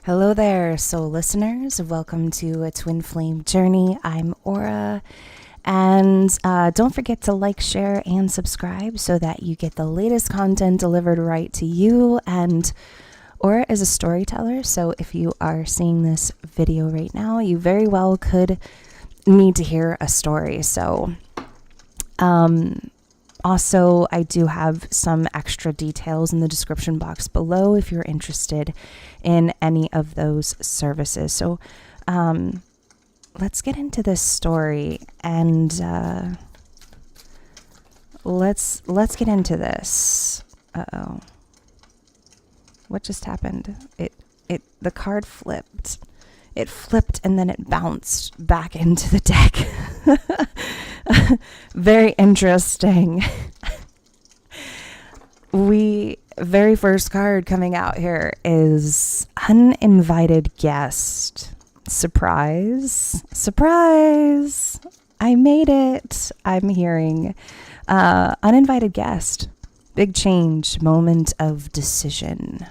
Hello there, soul listeners. Welcome to A Twin Flame Journey. I'm Aura. And don't forget to like, share, and subscribe so that you get the latest content delivered right to you. And Aura is a storyteller, so if you are seeing this video right now, you very well could need to hear a story. So, also, I do have some extra details in the description box below if you're interested in any of those services. So, let's get into this story and let's get into this. Uh-oh. What just happened? The card flipped. It flipped and then it bounced back into the deck. Very interesting. Very first card coming out here is uninvited guest. Surprise. Surprise. I made it. I'm hearing uninvited guest. Big change. Moment of decision.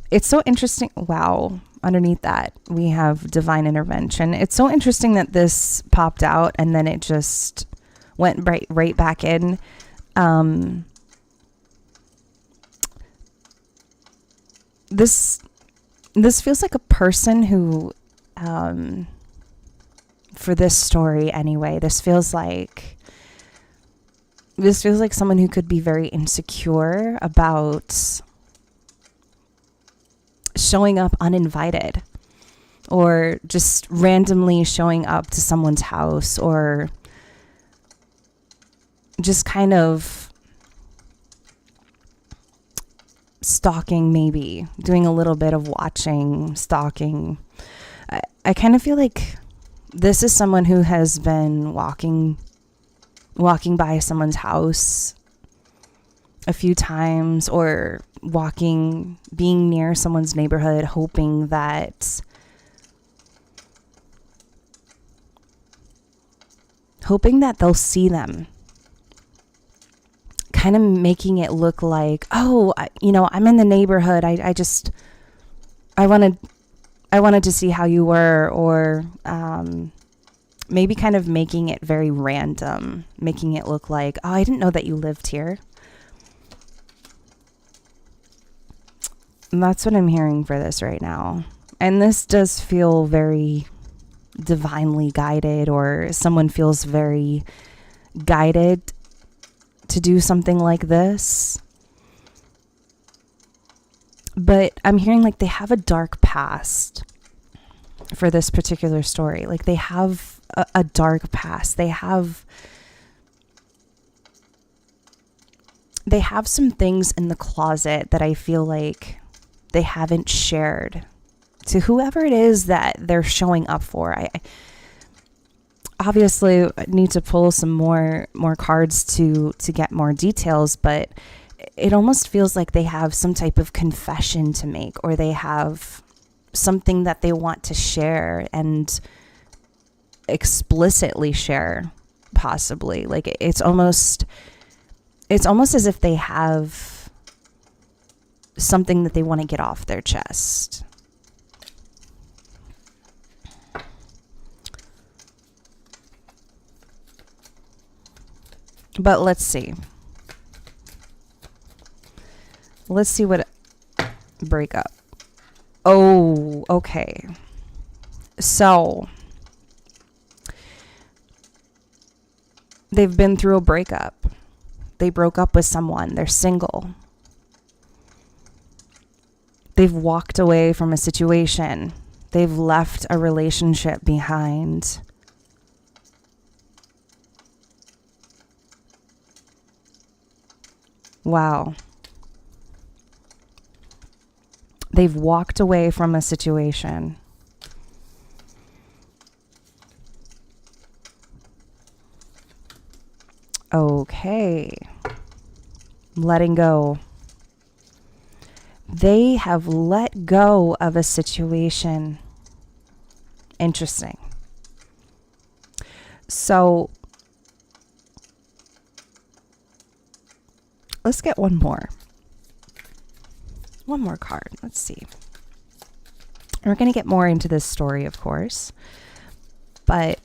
It's so interesting. Wow. Underneath that, we have divine intervention. It's so interesting that this popped out and then it just went right back in. This feels like a person who, for this story anyway, this feels like someone who could be very insecure about showing up uninvited or just randomly showing up to someone's house or just kind of stalking, maybe doing a little bit of watching, stalking. I kind of feel like this is someone who has been walking by someone's house a few times or being near someone's neighborhood, hoping that they'll see them, kind of making it look like, oh, I'm in the neighborhood. I wanted to see how you were, or maybe kind of making it very random, making it look like, oh, I didn't know that you lived here. And that's what I'm hearing for this right now. And this does feel very divinely guided, or someone feels very guided to do something like this. But I'm hearing like they have a dark past for this particular story. Like they have a dark past. They have some things in the closet that I feel like they haven't shared to whoever it is that they're showing up for. I obviously need to pull some more cards to get more details, but it almost feels like they have some type of confession to make, or they have something that they want to share and explicitly share, possibly. Like it's almost as if they have something that they want to get off their chest. But let's see. Let's see what breakup. Oh, okay. So they've been through a breakup. They broke up with someone. They're single. They've walked away from a situation. They've left a relationship behind. Wow. They've walked away from a situation. Okay. Letting go. They have let go of a situation. Interesting. So let's get one more. One more card. Let's see. We're going to get more into this story, of course. But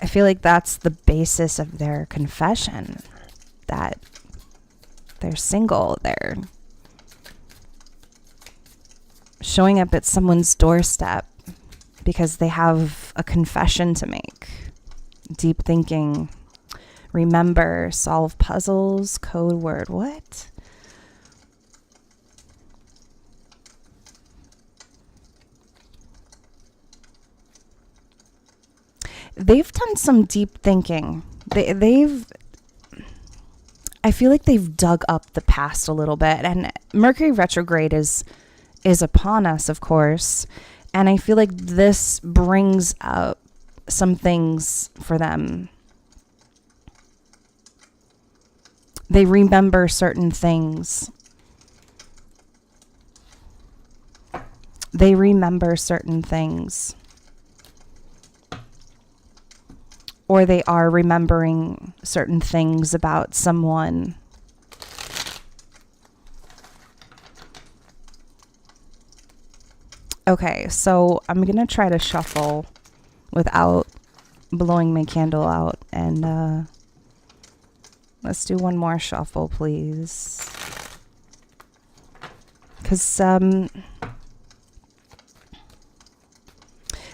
I feel like that's the basis of their confession. That they're single. They're showing up at someone's doorstep because they have a confession to make. Deep thinking. Remember, solve puzzles, code word. What? They've done some deep thinking. I feel like they've dug up the past a little bit. And Mercury retrograde is upon us, of course. And I feel like this brings up some things for them. They remember certain things. They remember certain things. Or they are remembering certain things about someone. Okay, so I'm going to try to shuffle without blowing my candle out. And let's do one more shuffle, please. Because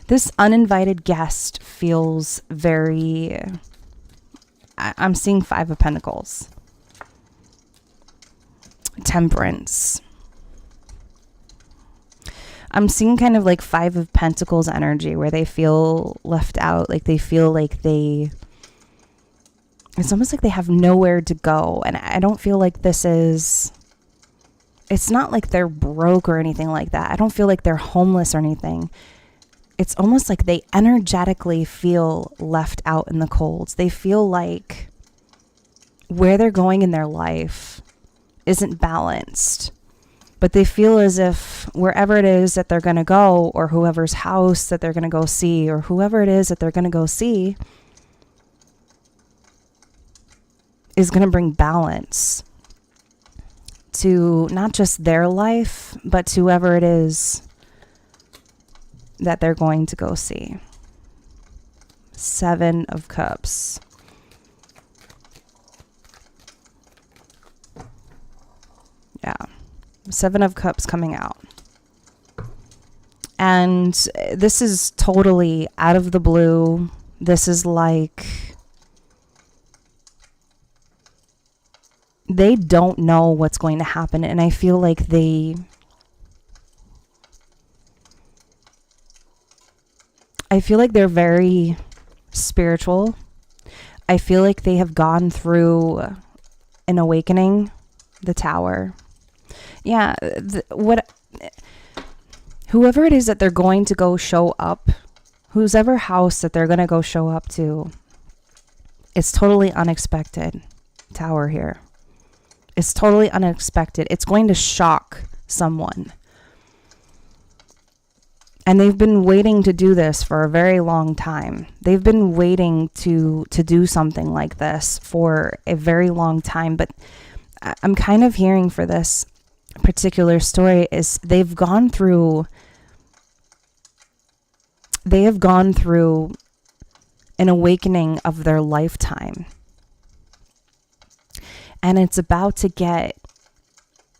this uninvited guest feels very... I'm seeing 5 of Pentacles. Temperance. I'm seeing kind of like 5 of Pentacles energy where they feel left out. Like they feel like it's almost like they have nowhere to go. And I don't feel like this is... It's not like they're broke or anything like that. I don't feel like they're homeless or anything. It's almost like they energetically feel left out in the colds. They feel like where they're going in their life isn't balanced. But they feel as if wherever it is that they're going to go, or whoever's house that they're going to go see, or whoever it is that they're going to go see, is going to bring balance to not just their life, but to whoever it is that they're going to go see. 7 of Cups. Yeah. 7 of Cups coming out. And this is totally out of the blue. This is like... They don't know what's going to happen. And I feel like they're very spiritual. I feel like they have gone through an awakening, the Tower. Yeah, whoever it is that they're going to go show up, whoever house that they're going to go show up to, it's totally unexpected. Tower here. It's totally unexpected. It's going to shock someone. And they've been waiting to do this for a very long time. They've been waiting to do something like this for a very long time. But I'm kind of hearing for this particular story is they have gone through an awakening of their lifetime. And it's about to get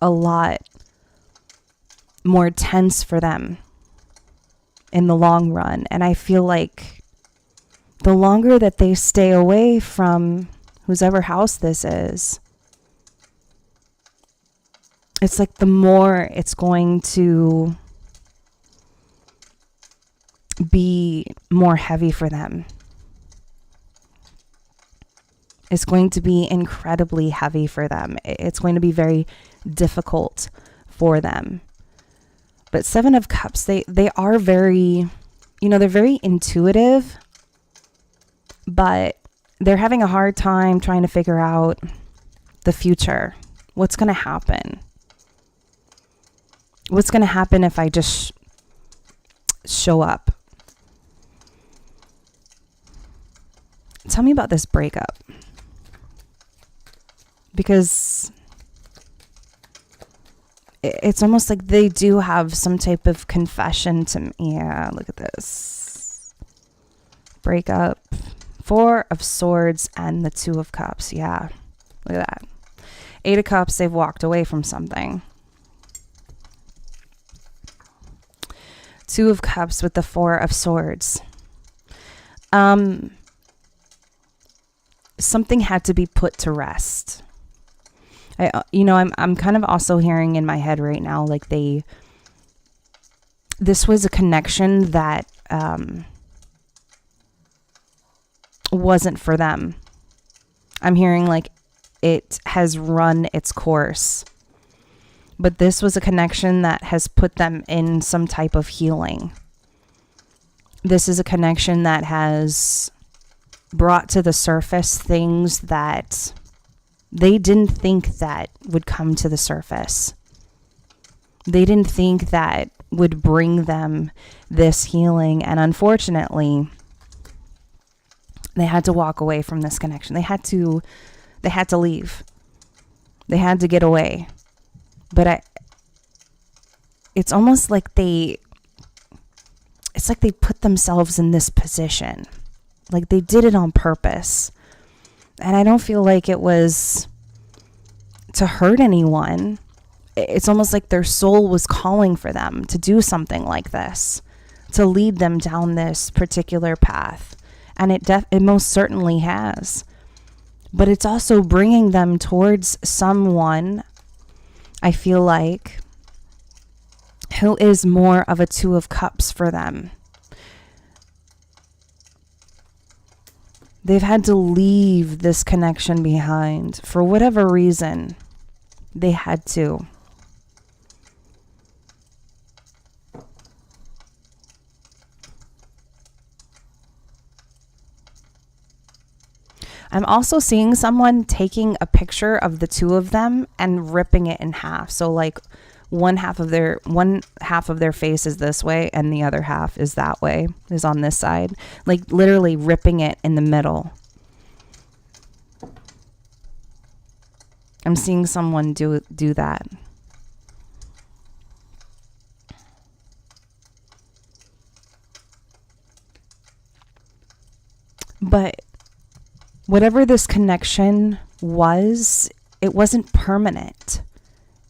a lot more tense for them in the long run. And I feel like the longer that they stay away from whoever house this is, it's like the more it's going to be more heavy for them. It's going to be incredibly heavy for them. It's going to be very difficult for them. But 7 of Cups, they are very, they're very intuitive, but they're having a hard time trying to figure out the future. What's going to happen? What's going to happen if I just show up? Tell me about this breakup. Because it's almost like they do have some type of confession to me. Yeah, look at this. Break up. 4 of Swords and the 2 of Cups. Yeah, look at that. 8 of Cups, they've walked away from something. 2 of Cups with the 4 of Swords. Something had to be put to rest. I'm kind of also hearing in my head right now, like this was a connection that wasn't for them. I'm hearing like it has run its course. But this was a connection that has put them in some type of healing. This is a connection that has brought to the surface things that they didn't think that would come to the surface. They didn't think that would bring them this healing. And unfortunately, they had to walk away from this connection. They had to leave. They had to get away. But it's almost like they put themselves in this position. Like they did it on purpose. And I don't feel like it was to hurt anyone. It's almost like their soul was calling for them to do something like this, to lead them down this particular path. And it most certainly has. But it's also bringing them towards someone, I feel like, who is more of a 2 of Cups for them. They've had to leave this connection behind for whatever reason. They had to. I'm also seeing someone taking a picture of the 2 of them and ripping it in half. So like one half of their face is this way and the other half is that way, is on this side. Like literally ripping it in the middle. I'm seeing someone do that. But whatever this connection was, it wasn't permanent.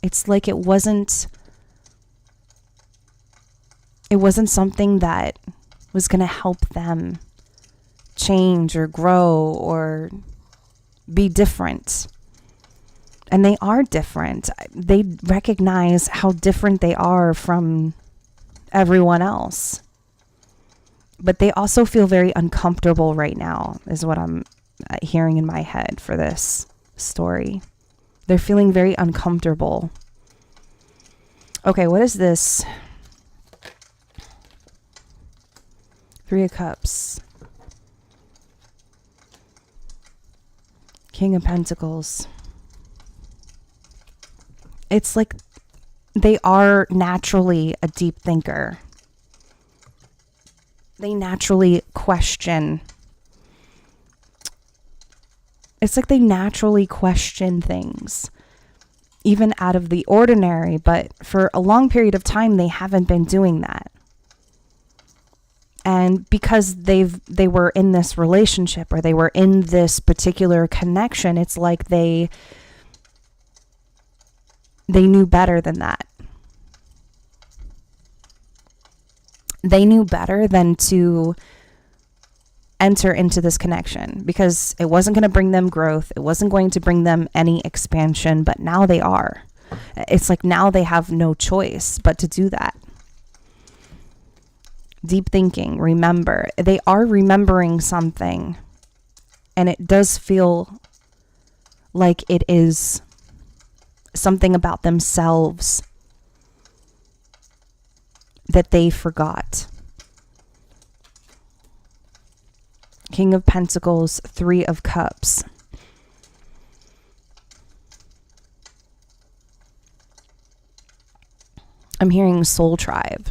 It's like it wasn't something that was going to help them change or grow or be different. And they are different. They recognize how different they are from everyone else. But they also feel very uncomfortable right now, is what I'm hearing in my head for this story. They're feeling very uncomfortable. Okay, what is this? 3 of Cups. King of Pentacles. It's like they are naturally a deep thinker. They naturally question. It's like they naturally question things, even out of the ordinary, but for a long period of time, they haven't been doing that. And because they were in this relationship or they were in this particular connection, it's like they knew better than that. They knew better than to enter into this connection because it wasn't going to bring them growth. It wasn't going to bring them any expansion, but now they are. It's like now they have no choice but to do that. Deep thinking, remember. They are remembering something, and it does feel like it is something about themselves that they forgot. King of Pentacles, 3 of Cups. I'm hearing soul tribe.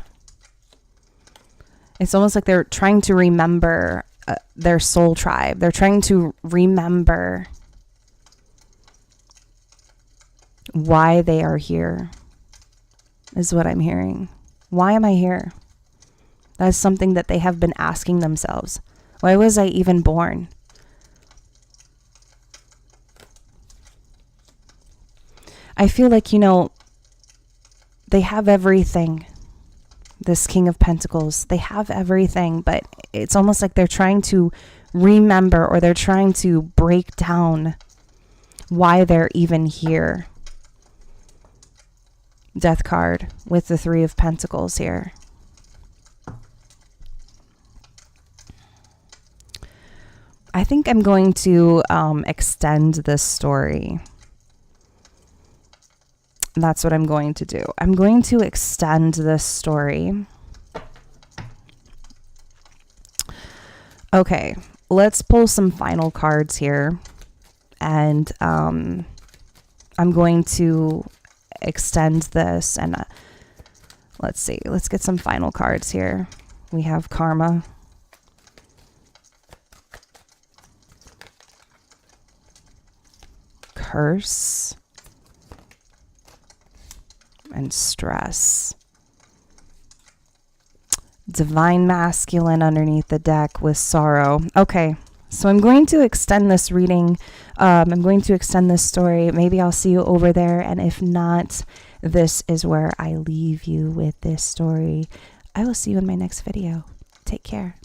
It's almost like they're trying to remember their soul tribe. They're trying to remember why they are here. is what I'm hearing. Why am I here? That's something that they have been asking themselves. Why was I even born? I feel like, you know, they have everything. This King of Pentacles, they have everything, but it's almost like they're trying to remember, or they're trying to break down why they're even here. Death card with the Three of Pentacles here. I think I'm going to extend this story. That's what I'm going to do. I'm going to extend this story. Okay, let's pull some final cards here. And I'm going to extend this. And let's see. Let's get some final cards here. We have Karma. Curse. And stress. Divine Masculine underneath the deck with sorrow. Okay, so I'm going to extend this reading. I'm going to extend this story. Maybe I'll see you over there. And if not, this is where I leave you with this story. I will see you in my next video. Take care.